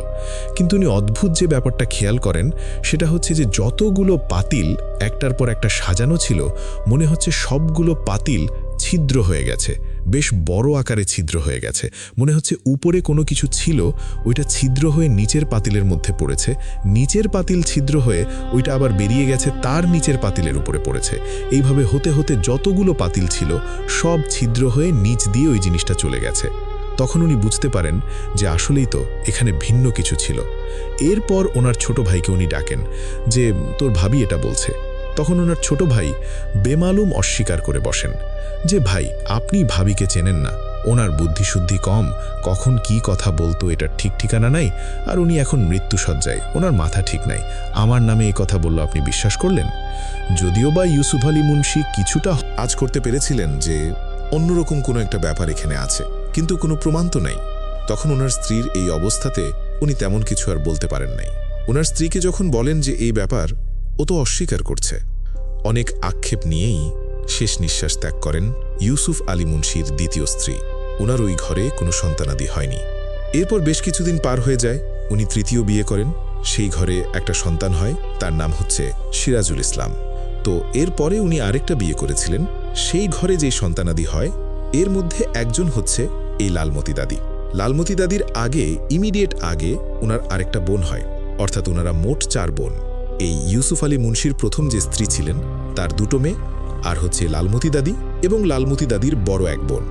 কিন্তু উনি অদ্ভুত যে ব্যাপারটা খেয়াল করেন সেটা হচ্ছে যে যতগুলো পাতিল একটার পর একটা সাজানো ছিল, মনে হচ্ছে সবগুলো পাতিল ছিদ্র হয়ে গেছে, বেশ বড় আকারে ছিদ্র হয়ে গেছে। মনে হচ্ছে উপরে কোনো কিছু ছিল, ওইটা ছিদ্র হয়ে নিচের পাতিলের মধ্যে পড়েছে, নিচের পাতিল ছিদ্র হয়ে ওইটা আবার বেরিয়ে গেছে তার নিচের পাতিলের উপরে পড়েছে। এইভাবে হতে হতে যতগুলো পাতিল ছিল সব ছিদ্র হয়ে নিচ দিয়ে ওই জিনিসটা চলে গেছে। তখন উনি বুঝতে পারেন যে আসলেই তো এখানে ভিন্ন কিছু ছিল। এরপর ওনার ছোট ভাইকে উনি ডাকেন যে তোর ভাবি এটা বলছে। তখন ওনার ছোট ভাই বেমালুম অস্বীকার করে বসেন যে ভাই আপনি ভাবিকে চেনেন না, ওনার বুদ্ধিশুদ্ধি কম, কখন কি কথা বলতো এটার ঠিক ঠিকানা নাই, আর উনি এখন মৃত্যুসজ্জায়, ওনার মাথা ঠিক নাই। আমার নামে এই কথা বলল, আপনি বিশ্বাস করলেন? যদিও বা ইউসুফ আলী মুন্সি কিছুটা আজ করতে পেরেছিলেন যে অন্যরকম কোনো একটা ব্যাপার এখানে আছে, কিন্তু কোনো প্রমাণ তো নাই। তখন ওনার স্ত্রীর এই অবস্থাতে উনি তেমন কিছু আর বলতে পারেন নাই। ওনার স্ত্রীকে যখন বলেন যে এই ব্যাপার, ও তো অস্বীকার করছে। অনেক আক্ষেপ নিয়েই শেষ নিঃশ্বাস ত্যাগ করেন ইউসুফ আলী মুন্সির দ্বিতীয় স্ত্রী। ওনার ওই ঘরে কোনো সন্তানাদি হয়নি। এরপর বেশ কিছুদিন পার হয়ে যায়, উনি তৃতীয় বিয়ে করেন। সেই ঘরে একটা সন্তান হয়, তার নাম হচ্ছে সিরাজুল ইসলাম। তো এরপরে উনি আরেকটা বিয়ে করেছিলেন। সেই ঘরে যেই সন্তানাদি হয়, এর মধ্যে একজন হচ্ছে এই লালমতি দাদি। লালমতি দাদির আগে, ইমিডিয়েট আগে ওনার আরেকটা বোন হয়, অর্থাৎ ওনারা মোট 4 বোন। এই ইউসুফ আলী মুন্সির প্রথম যে স্ত্রী ছিলেন তার 2 মেয়ে, আর হচ্ছে লালমতি দাদি এবং লালমতি দাদির বড় এক বোন।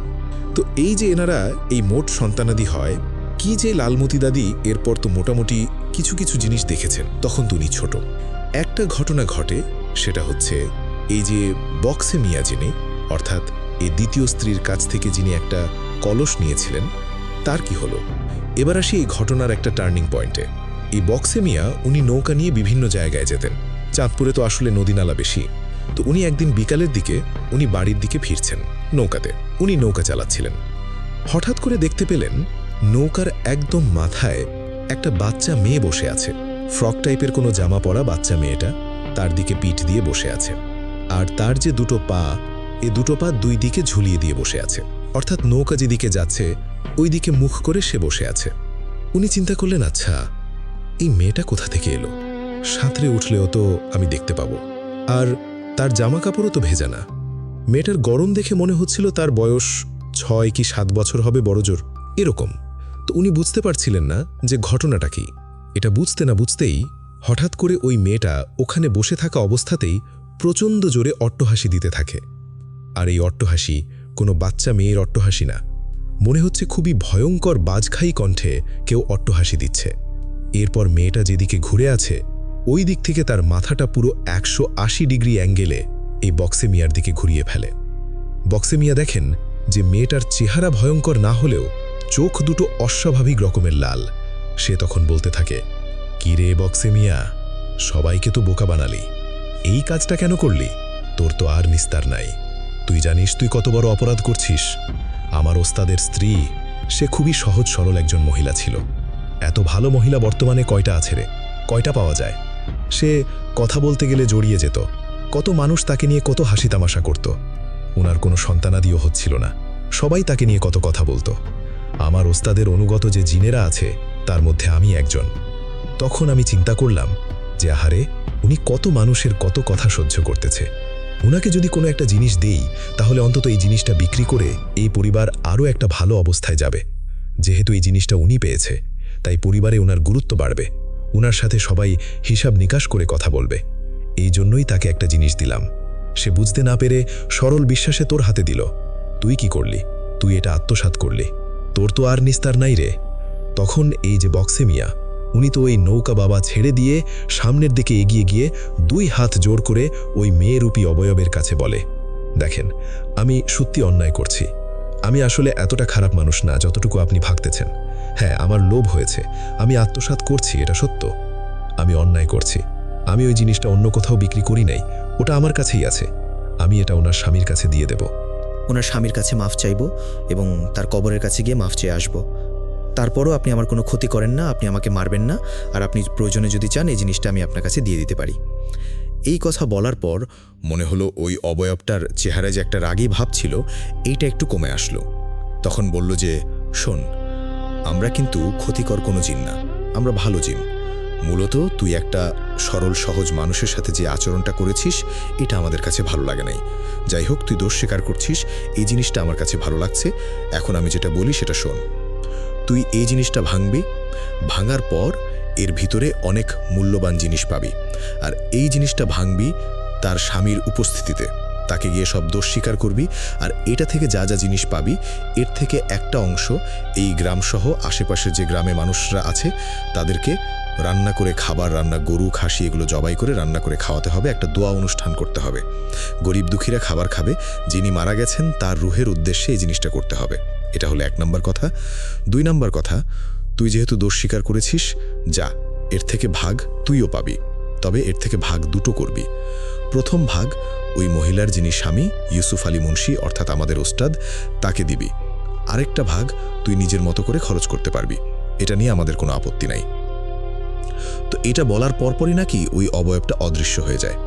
তো এই যে এনারা এই মোট সন্তানাদি হয়, কি যে লালমতি দাদি এরপর তো মোটামুটি কিছু কিছু জিনিস দেখেছেন, তখন তো উনি ছোট। একটা ঘটনা ঘটে, সেটা হচ্ছে এই যে বক্সে মিয়া যিনি, অর্থাৎ এই দ্বিতীয় স্ত্রীর কাছ থেকে যিনি একটা কলস নিয়েছিলেন, তার কি হলো। এবার আসি এই ঘটনার একটা টার্নিং পয়েন্টে। এই বক্সে মিয়া উনি নৌকা নিয়ে বিভিন্ন জায়গায় যেতেন। চাঁদপুরে তো আসলে নদী নালা বেশি। তো উনি একদিন বিকালের দিকে উনি বাড়ির দিকে ফিরছেন নৌকাতে। উনি নৌকা চালাচ্ছিলেন। হঠাৎ করে দেখতে পেলেন নৌকার একদম মাথায় একটা বাচ্চা মেয়ে বসে আছে। ফ্রক টাইপের কোনো জামা পরা বাচ্চা মেয়েটা তার দিকে পিঠ দিয়ে বসে আছে, আর তার যে 2 পা, এই 2 পা 2 দিকে ঝুলিয়ে দিয়ে বসে আছে, অর্থাৎ নৌকা যেদিকে যাচ্ছে ওই দিকে মুখ করে সে বসে আছে। উনি চিন্তা করলেন, আচ্ছা এই মেয়েটা কোথা থেকে এলো? সাঁতরে উঠলেও তো আমি দেখতে পাবো, আর তার জামা কাপড়ও তো ভেজা না। মেয়েটার গরম দেখে মনে হচ্ছিল তার বয়স 6 কি 7 বছর হবে বড়জোর, এরকম। তো উনি বুঝতে পারছিলেন না যে ঘটনাটা কি। এটা বুঝতে না বুঝতেই হঠাৎ করে ওই মেয়েটা ওখানে বসে থাকা অবস্থাতেই প্রচণ্ড জোরে অট্টহাসি দিতে থাকে। আর এই অট্টহাসি কোনো বাচ্চা মেয়ের অট্টহাসি না, মনে হচ্ছে খুবই ভয়ঙ্কর বাজখাই কণ্ঠে কেউ অট্টহাসি দিচ্ছে। এরপর মেয়েটা যেদিকে ঘুরে আছে ওই দিক থেকে তার মাথাটা পুরো 180 ডিগ্রি অ্যাঙ্গেলে এই বক্সে মিয়ার দিকে ঘুরিয়ে ফেলে। বক্সে মিয়া দেখেন যে মেয়েটার চেহারা ভয়ঙ্কর না হলেও চোখ দুটো অস্বাভাবিক রকমের লাল। সে তখন বলতে থাকে, কি রে বক্সে মিয়া, সবাইকে তো বোকা বানালি, এই কাজটা কেন করলি? তোর তো আর নিস্তার নাই। তুই জানিস তুই কত বড় অপরাধ করছিস? আমার ওস্তাদের স্ত্রী, সে খুবই সহজ সরল একজন মহিলা ছিল। এত ভালো মহিলা বর্তমানে কয়টা আছে রে? কয়টা পাওয়া যায়? সে কথা বলতে গেলে জড়িয়ে যেত, কত মানুষ তাকে নিয়ে কত হাসি তামাশা করত। ওনার কোনো সন্তানাদিও হচ্ছিল না, সবাই তাকে নিয়ে কত কথা বলতো। আমার ওস্তাদের অনুগত যে জিনেরা আছে তার মধ্যে আমি একজন। তখন আমি চিন্তা করলাম যে আহারে, উনি কত মানুষের কত কথা সহ্য করতেছে। উনাকে যদি কোনো একটা জিনিস দেই, তাহলে অন্তত এই জিনিসটা বিক্রি করে এই পরিবার আরও একটা ভালো অবস্থায় যাবে। যেহেতু এই জিনিসটা উনি পেয়েছে, তাই পরিবারে ওনার গুরুত্ব বাড়বে, উনার সাথে সবাই হিসাব নিকাশ করে কথা বলবে। এই জন্যই তাকে একটা জিনিস দিলাম। সে বুঝতে না পেরে সরল বিশ্বাসে তোর হাতে দিল। তুই কি করলি? তুই এটা আত্মসাৎ করলি, তোর তো আর নিস্তার নাই রে। তখন এই যে বক্সে মিয়া, উনি তো ওই নৌকা বাবা ছেড়ে দিয়ে সামনের দিকে এগিয়ে গিয়ে 2 হাত জোর করে ওই মেয়েরূপী অবয়বের কাছে বলে, দেখেন, আমি সত্যি অন্যায় করছি। আমি আসলে এতটা খারাপ মানুষ না যতটুকু আপনি ভাবতেছেন। হ্যাঁ, আমার লোভ হয়েছে, আমি আত্মসাৎ করছি, এটা সত্য। আমি অন্যায় করছি। আমি ওই জিনিসটা অন্য কোথাও বিক্রি করি নাই, ওটা আমার কাছেই আছে। আমি এটা ওনার স্বামীর কাছে দিয়ে দেব। ওনার স্বামীর কাছে মাফ চাইব এবং তার কবরের কাছে গিয়ে মাফ চেয়ে আসব। তারপরও আপনি আমার কোনো ক্ষতি করেন না, আপনি আমাকে মারবেন না, আর আপনি প্রয়োজনে যদি চান এই জিনিসটা আমি আপনার কাছে দিয়ে দিতে পারি। এই কথা বলার পর মনে হলো ওই অবয়বটার চেহারায় যে একটা রাগী ভাব ছিল, এইটা একটু কমে আসলো। তখন বলল যে, শোন, আমরা কিন্তু ক্ষতিকর কোনো জিন না, আমরা ভালো জিন। মূলত তুই একটা সরল সহজ মানুষের সাথে যে আচরণটা করেছিস, এটা আমাদের কাছে ভালো লাগে নাই। যাই হোক, তুই দোষ স্বীকার করছিস, এই জিনিসটা আমার কাছে ভালো লাগছে। এখন আমি যেটা বলি সেটা শোন। তুই এই জিনিসটা ভাঙবি, ভাঙার পর এর ভিতরে অনেক মূল্যবান জিনিস পাবি, আর এই জিনিসটা ভাঙবি তার স্বামীর উপস্থিতিতে। তাকে গিয়ে সব দোষ স্বীকার করবি, আর এটা থেকে যা যা জিনিস পাবি, এর থেকে একটা অংশ এই গ্রামসহ আশেপাশের যে গ্রামে মানুষরা আছে তাদেরকে রান্না করে খাবার, রান্না গরু খাসি এগুলো জবাই করে রান্না করে খাওয়াতে হবে। একটা দোয়া অনুষ্ঠান করতে হবে, গরিব দুঃখীরা খাবার খাবে, যিনি মারা গেছেন তার রুহের উদ্দেশ্যে এই জিনিসটা করতে হবে। এটা হলো 1 নম্বর কথা। 2 নম্বর কথা, তুই যেহেতু দোষ স্বীকার করেছিস, যা এর থেকে ভাগ তুইও পাবি, তবে এর থেকে ভাগ দুটো করবি। প্রথম ভাগ ওই মহিলার যিনি স্বামী ইউসুফ আলী মুন্সি অর্থাৎ আমাদের ওস্তাদ, তাকে দিবি। আরেকটা ভাগ তুই নিজের মতো করে খরচ করতে পারবি, এটা নিয়ে আমাদের কোনো আপত্তি নাই। তো এটা বলার পরপরই নাকি ওই অবয়বটা অদৃশ্য হয়ে যায়।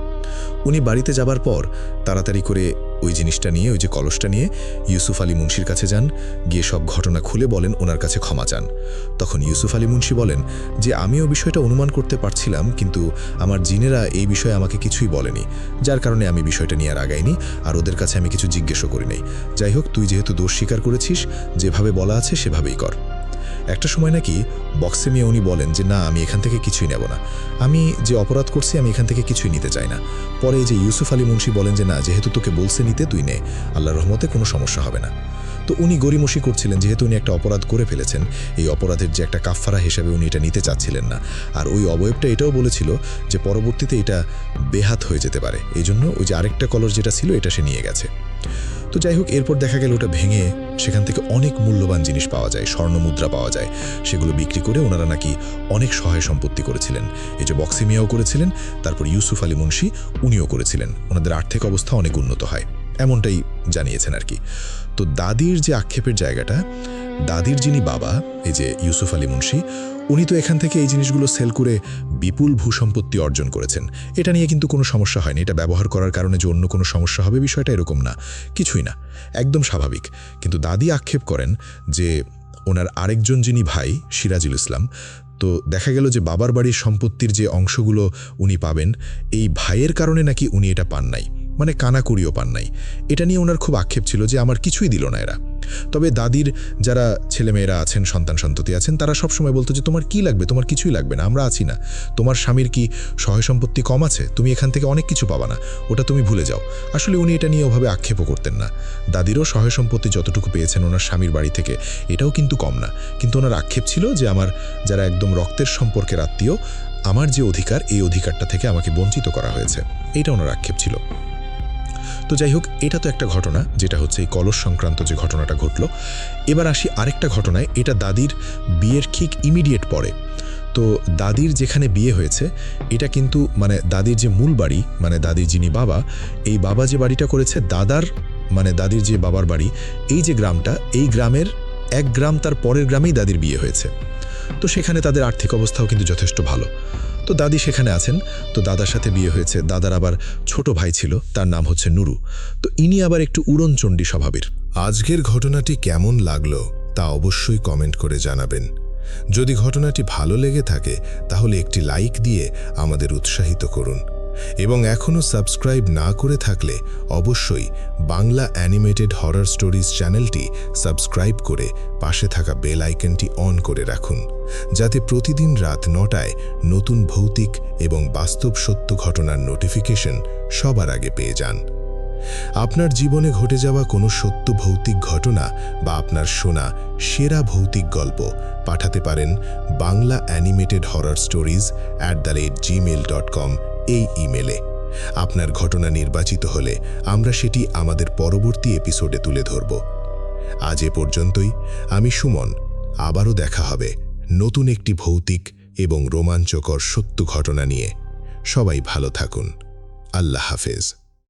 উনি বাড়িতে যাবার পর তাড়াতাড়ি করে ওই জিনিসটা নিয়ে, ওই যে কলসটা নিয়ে ইউসুফ আলী মুন্সির কাছে যান, গিয়ে সব ঘটনা খুলে বলেন, ওনার কাছে ক্ষমা চান। তখন ইউসুফ আলী মুন্সি বলেন যে আমিও বিষয়টা অনুমান করতে পারছিলাম, কিন্তু আমার জিনেরা এই বিষয়ে আমাকে কিছুই বলেনি, যার কারণে আমি বিষয়টা নিয়ে আর আগাইনি, আর ওদের কাছে আমি কিছু জিজ্ঞেসও করি নাই। যাই হোক, তুই যেহেতু দোষ স্বীকার করেছিস, যেভাবে বলা আছে সেভাবেই কর। একটা সময় নাকি বক্সে নিয়ে উনি বলেন যে না, আমি এখান থেকে কিছুই নেব না, আমি যে অপরাধ করছি আমি এখান থেকে কিছুই নিতে চাই না। পরে যে ইউসুফ আলী মুন্সি বলেন যে না, যেহেতু তোকে বলছে নিতে, তুই নে, আল্লাহর রহমতে কোনো সমস্যা হবে না। তো উনি গড়িমসি করছিলেন, যেহেতু উনি একটা অপরাধ করে ফেলেছেন, এই অপরাধের যে একটা কাফফারা হিসাবে উনি এটা নিতে চাচ্ছিলেন না। আর ওই অবয়বটা এটাও বলেছিল যে পরবর্তীতে এটা বেহাত হয়ে যেতে পারে, এই জন্য ওই যে আরেকটা কলস যেটা ছিল এটা সে নিয়ে গেছে। তো যাই হোক, এরপর দেখা গেল ওটা ভেঙে সেখান থেকে অনেক মূল্যবান জিনিস পাওয়া যায়, স্বর্ণ মুদ্রা পাওয়া যায়। সেগুলো বিক্রি করে ওনারা নাকি অনেক সহায় সম্পত্তি করেছিলেন। এই যে বক্সি মিয়াও করেছিলেন, তারপর ইউসুফ আলী মুন্সি উনিও করেছিলেন। ওনাদের আর্থিক অবস্থা অনেক উন্নত হয়, এমনটাই জানিয়েছেন আর কি। তো দাদির যে আক্ষেপের জায়গাটা, দাদির যিনি বাবা এই যে ইউসুফ আলী মুন্সি, উনি তো এখান থেকে এই জিনিসগুলো সেল করে বিপুল ভূসম্পত্তি অর্জন করেছেন। এটা নিয়ে কিন্তু কোনো সমস্যা হয়নি। এটা ব্যবহার করার কারণে যে অন্য কোনো সমস্যা হবে বিষয়টা এরকম না, কিছুই না, একদম স্বাভাবিক। কিন্তু দাদি আক্ষেপ করেন যে ওনার আরেকজন যিনি ভাই সিরাজুল ইসলাম, তো দেখা গেল যে বাবার বাড়ির সম্পত্তির যে অংশগুলো উনি পাবেন, এই ভাইয়ের কারণে নাকি উনি এটা পান নাই, মানে কানাকুড়িও পান নাই। এটা নিয়ে ওনার খুব আক্ষেপ ছিল যে আমার কিছুই দিল না এরা। তবে দাদির যারা ছেলেমেয়েরা আছেন, সন্তান সন্ততি আছেন, তারা সবসময় বলতো যে তোমার কি লাগবে, তোমার কিছুই লাগবে না, আমরা আছি না। তোমার স্বামীর কি সহায় সম্পত্তি কম আছে, তুমি এখান থেকে অনেক কিছু পাবা না, ওটা তুমি ভুলে যাও। আসলে উনি এটা নিয়ে ওভাবে আক্ষেপও করতেন না। দাদিরও সহায় সম্পত্তি যতটুকু পেয়েছেন ওনার স্বামীর বাড়ি থেকে, এটাও কিন্তু কম না। কিন্তু ওনার আক্ষেপ ছিল যে আমার যারা একদম রক্তের সম্পর্কের আত্মীয়, আমার যে অধিকার, এই অধিকারটা থেকে আমাকে বঞ্চিত করা হয়েছে, এটা ওনার আক্ষেপ ছিল। তো যাই হোক, এটা তো একটা ঘটনা, যেটা হচ্ছে এই কলস সংক্রান্ত যে ঘটনাটা ঘটলো। এবার আসি আরেকটা ঘটনায়, এটা দাদির বিয়ের ঠিক ইমিডিয়েট পরে। তো দাদির যেখানে বিয়ে হয়েছে, এটা কিন্তু মানে দাদির যে মূল বাড়ি, মানে দাদির যিনি বাবা, এই বাবা যে বাড়িটা করেছে, দাদার মানে দাদির যে বাবার বাড়ি, এই যে গ্রামটা, এই গ্রামের 1 গ্রাম তার পরের গ্রামেই দাদির বিয়ে হয়েছে। তো সেখানে তাদের আর্থিক অবস্থাও কিন্তু যথেষ্ট ভালো। তো দাদি সেখানে আছেন, তো দাদার সাথে বিয়ে হয়েছে। দাদার আবার ছোট ভাই ছিল, তার নাম হচ্ছে নুরু। তো ইনি আবার একটু উড়নচণ্ডী স্বভাবের। আজকের ঘটনাটি কেমন লাগলো তা অবশ্যই কমেন্ট করে জানাবেন। যদি ঘটনাটি ভালো লেগে থাকে তাহলে একটি লাইক দিয়ে আমাদের উৎসাহিত করুন, এবং এখনও সাবস্ক্রাইব না করে থাকলে অবশ্যই বাংলা অ্যানিমেটেড হরর স্টোরিজ চ্যানেলটি সাবস্ক্রাইব করে পাশে থাকা বেল আইকনটি অন করে রাখুন, যাতে প্রতিদিন রাত 9টায় নতুন ভৌতিক এবং বাস্তব সত্য ঘটনার নোটিফিকেশন সবার আগে পেয়ে যান। আপনার জীবনে ঘটে যাওয়া কোনো সত্য ভৌতিক ঘটনা বা আপনার শোনা সেরা ভৌতিক গল্প পাঠাতে পারেন বাংলা অ্যানিমেটেড হরর stories@gmail.com এই ইমেলে। আপনার ঘটনা নির্বাচিত হলে আমরা সেটি আমাদের পরবর্তী এপিসোডে তুলে ধরব। আজ এ পর্যন্তই। আমি সুমন। আবারও দেখা হবে নতুন একটি ভৌতিক এবং রোমাঞ্চকর সত্য ঘটনা নিয়ে। সবাই ভালো থাকুন। আল্লাহ হাফেজ।